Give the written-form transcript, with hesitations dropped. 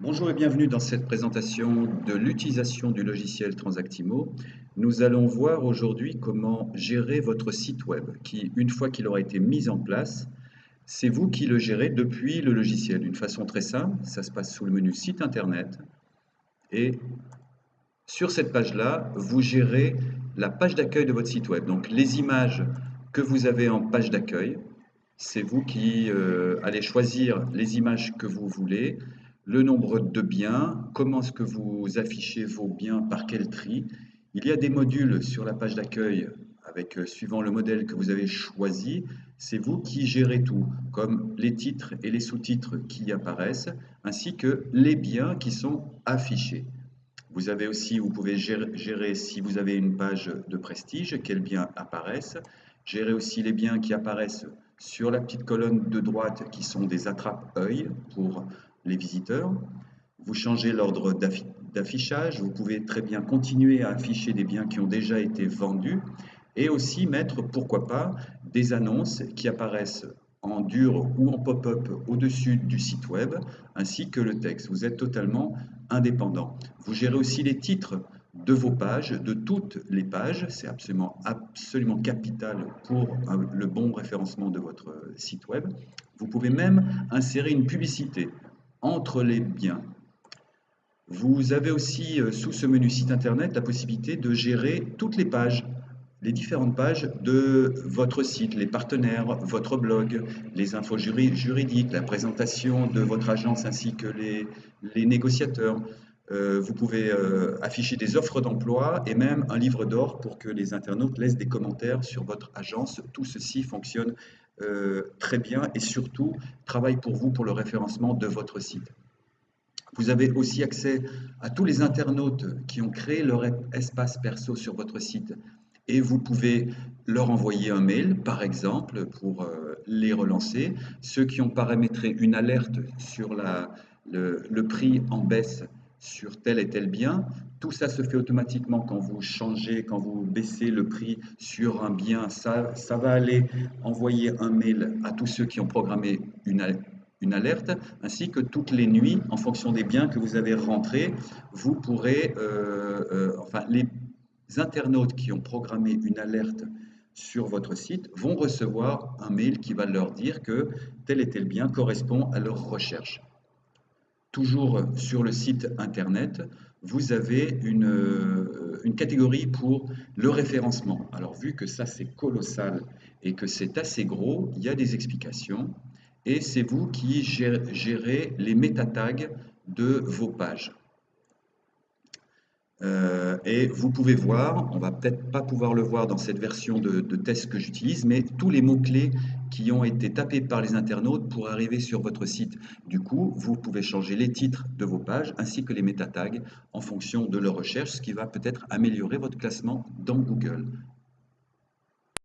Bonjour et bienvenue dans cette présentation de l'utilisation du logiciel Transactimo. Nous allons voir aujourd'hui comment gérer votre site web qui, une fois qu'il aura été mis en place, c'est vous qui le gérez depuis le logiciel. D'une façon très simple, ça se passe sous le menu site internet et sur cette page-là, vous gérez la page d'accueil de votre site web. Donc les images que vous avez en page d'accueil, c'est vous qui allez choisir les images que vous voulez, le nombre de biens, comment est-ce que vous affichez vos biens, par quel tri. Il y a des modules sur la page d'accueil avec, suivant le modèle que vous avez choisi, c'est vous qui gérez tout, comme les titres et les sous-titres qui apparaissent, ainsi que les biens qui sont affichés. Vous avez aussi, vous pouvez gérer si vous avez une page de prestige, quels biens apparaissent. Gérer aussi les biens qui apparaissent sur la petite colonne de droite qui sont des attrape-œil pour les visiteurs. Vous changez l'ordre d'affichage. Vous pouvez très bien continuer à afficher des biens qui ont déjà été vendus et aussi mettre, pourquoi pas, des annonces qui apparaissent en dur ou en pop-up au-dessus du site web, ainsi que le texte. Vous êtes totalement indépendant. Vous gérez aussi les titres de vos pages, de toutes les pages. C'est absolument capital pour le bon référencement de votre site web. Vous pouvez même insérer une publicité entre les biens. Vous avez aussi, sous ce menu site internet, la possibilité de gérer toutes les différentes pages de votre site, les partenaires, votre blog, les infos juridiques, la présentation de votre agence ainsi que les négociateurs. Vous pouvez afficher des offres d'emploi et même un livre d'or pour que les internautes laissent des commentaires sur votre agence. Tout ceci fonctionne très bien et surtout travaille pour vous pour le référencement de votre site. Vous avez aussi accès à tous les internautes qui ont créé leur espace perso sur votre site et vous pouvez leur envoyer un mail, par exemple, pour les relancer. Ceux qui ont paramétré une alerte sur le prix en baisse sur tel et tel bien, tout ça se fait automatiquement quand vous changez, quand vous baissez le prix sur un bien. Ça va aller envoyer un mail à tous ceux qui ont programmé une alerte, ainsi que toutes les nuits, en fonction des biens que vous avez rentrés, vous pourrez, enfin, les internautes qui ont programmé une alerte sur votre site vont recevoir un mail qui va leur dire que tel et tel bien correspond à leur recherche. Toujours sur le site internet, vous avez une catégorie pour le référencement. Alors vu que ça c'est colossal et que c'est assez gros, il y a des explications et c'est vous qui gérez les métatags de vos pages. Et vous pouvez voir, on va peut-être pas pouvoir le voir dans cette version de test que j'utilise, mais tous les mots-clés qui ont été tapés par les internautes pour arriver sur votre site. Du coup, vous pouvez changer les titres de vos pages ainsi que les métatags en fonction de leur recherche, ce qui va peut-être améliorer votre classement dans Google.